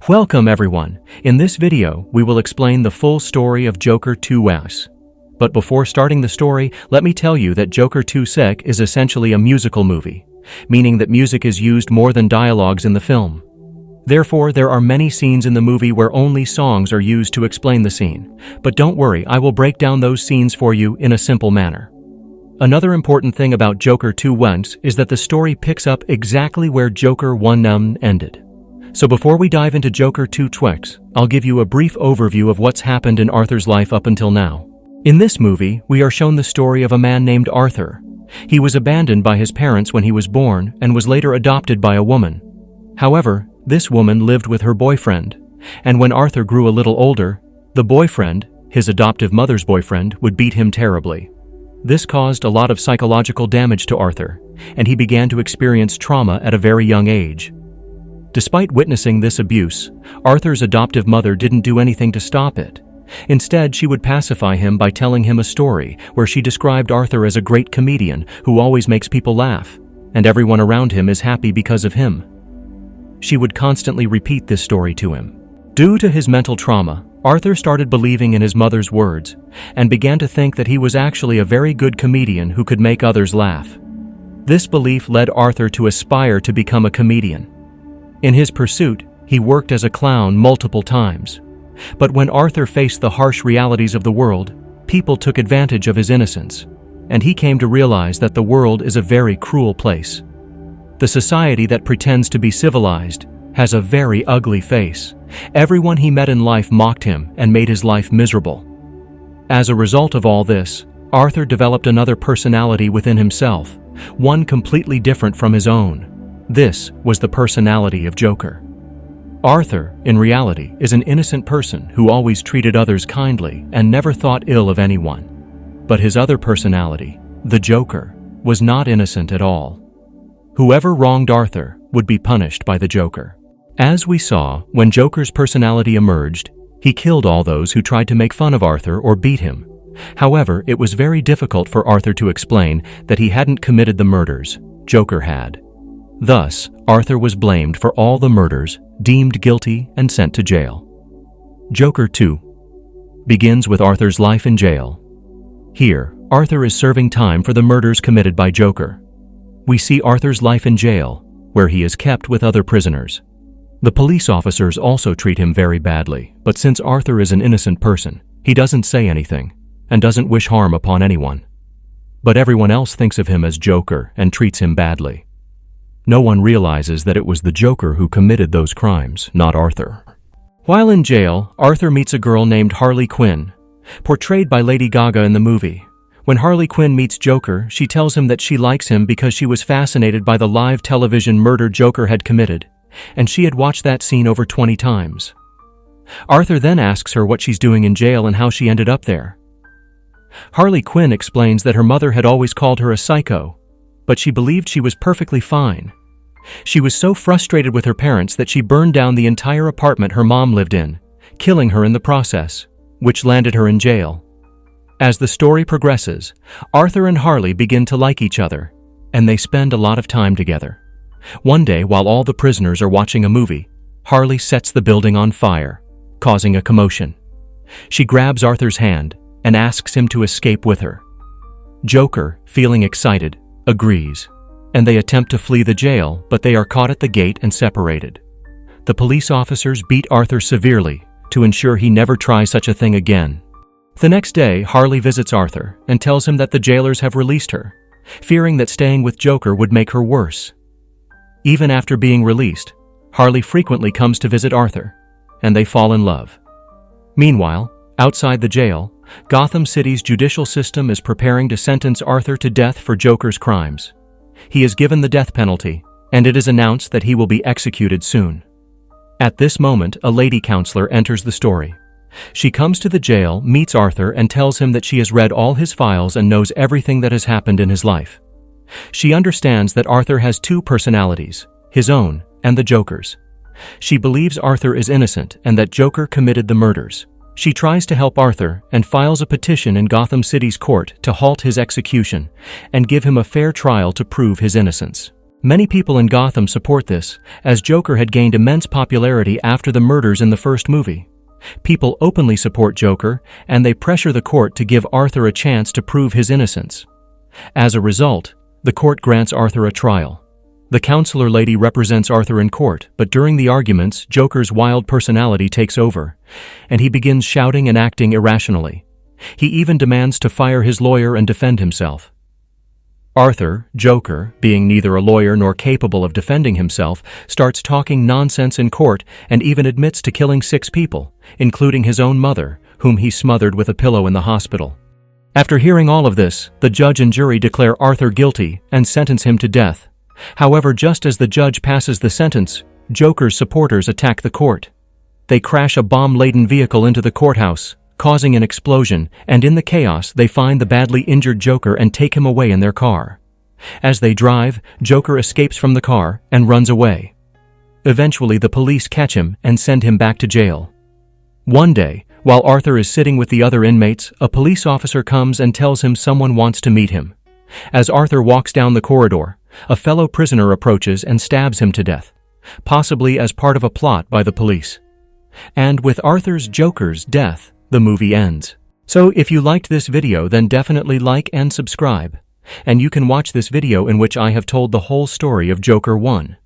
Welcome everyone. In this video, we will explain the full story of Joker 2's. But before starting the story, let me tell you that Joker 2 Sek is essentially a musical movie, meaning that music is used more than dialogues in the film. Therefore, there are many scenes in the movie where only songs are used to explain the scene. But don't worry, I will break down those scenes for you in a simple manner. Another important thing about Joker 2's is that the story picks up exactly where Joker 1 ended. So before we dive into Joker 2 Twix, I'll give you a brief overview of what's happened in Arthur's life up until now. In this movie, we are shown the story of a man named Arthur. He was abandoned by his parents when he was born and was later adopted by a woman. However, this woman lived with her boyfriend, and when Arthur grew a little older, the boyfriend, his adoptive mother's boyfriend, would beat him terribly. This caused a lot of psychological damage to Arthur, and he began to experience trauma at a very young age. Despite witnessing this abuse, Arthur's adoptive mother didn't do anything to stop it. Instead, she would pacify him by telling him a story where she described Arthur as a great comedian who always makes people laugh, and everyone around him is happy because of him. She would constantly repeat this story to him. Due to his mental trauma, Arthur started believing in his mother's words and began to think that he was actually a very good comedian who could make others laugh. This belief led Arthur to aspire to become a comedian. In his pursuit, he worked as a clown multiple times. But when Arthur faced the harsh realities of the world, people took advantage of his innocence, and he came to realize that the world is a very cruel place. The society that pretends to be civilized has a very ugly face. Everyone he met in life mocked him and made his life miserable. As a result of all this, Arthur developed another personality within himself, one completely different from his own. This was the personality of Joker. Arthur, in reality, is an innocent person who always treated others kindly and never thought ill of anyone. But his other personality, the Joker, was not innocent at all. Whoever wronged Arthur would be punished by the Joker. As we saw, when Joker's personality emerged, he killed all those who tried to make fun of Arthur or beat him. However, it was very difficult for Arthur to explain that he hadn't committed the murders. Joker had. Thus, Arthur was blamed for all the murders, deemed guilty, and sent to jail. Joker 2 begins with Arthur's life in jail. Here, Arthur is serving time for the murders committed by Joker. We see Arthur's life in jail, where he is kept with other prisoners. The police officers also treat him very badly, but since Arthur is an innocent person, he doesn't say anything and doesn't wish harm upon anyone. But everyone else thinks of him as Joker and treats him badly. No one realizes that it was the Joker who committed those crimes, not Arthur. While in jail, Arthur meets a girl named Harley Quinn, portrayed by Lady Gaga in the movie. When Harley Quinn meets Joker, she tells him that she likes him because she was fascinated by the live television murder Joker had committed, and she had watched that scene over 20 times. Arthur then asks her what she's doing in jail and how she ended up there. Harley Quinn explains that her mother had always called her a psycho, but she believed she was perfectly fine. She was so frustrated with her parents that she burned down the entire apartment her mom lived in, killing her in the process, which landed her in jail. As the story progresses, Arthur and Harley begin to like each other, and they spend a lot of time together. One day, while all the prisoners are watching a movie, Harley sets the building on fire, causing a commotion. She grabs Arthur's hand and asks him to escape with her. Joker, feeling excited, agrees, and they attempt to flee the jail, but they are caught at the gate and separated. The police officers beat Arthur severely to ensure he never tries such a thing again. The next day, Harley visits Arthur and tells him that the jailers have released her, fearing that staying with Joker would make her worse. Even after being released, Harley frequently comes to visit Arthur, and they fall in love. Meanwhile, outside the jail, Gotham City's judicial system is preparing to sentence Arthur to death for Joker's crimes. He is given the death penalty, and it is announced that he will be executed soon. At this moment, a lady counselor enters the story. She comes to the jail, meets Arthur, and tells him that she has read all his files and knows everything that has happened in his life. She understands that Arthur has two personalities, his own and the Joker's. She believes Arthur is innocent and that Joker committed the murders. She tries to help Arthur and files a petition in Gotham City's court to halt his execution and give him a fair trial to prove his innocence. Many people in Gotham support this, as Joker had gained immense popularity after the murders in the first movie. People openly support Joker, and they pressure the court to give Arthur a chance to prove his innocence. As a result, the court grants Arthur a trial. The counselor lady represents Arthur in court, but during the arguments, Joker's wild personality takes over, and he begins shouting and acting irrationally. He even demands to fire his lawyer and defend himself. Arthur, Joker, being neither a lawyer nor capable of defending himself, starts talking nonsense in court and even admits to killing 6 people, including his own mother, whom he smothered with a pillow in the hospital. After hearing all of this, the judge and jury declare Arthur guilty and sentence him to death. However, just as the judge passes the sentence, Joker's supporters attack the court. They crash a bomb-laden vehicle into the courthouse, causing an explosion, and in the chaos they find the badly injured Joker and take him away in their car. As they drive, Joker escapes from the car and runs away. Eventually, the police catch him and send him back to jail. One day, while Arthur is sitting with the other inmates, a police officer comes and tells him someone wants to meet him. As Arthur walks down the corridor, a fellow prisoner approaches and stabs him to death, possibly as part of a plot by the police. And with Arthur's Joker's death, the movie ends. So if you liked this video, then definitely like and subscribe. And you can watch this video in which I have told the whole story of Joker 1.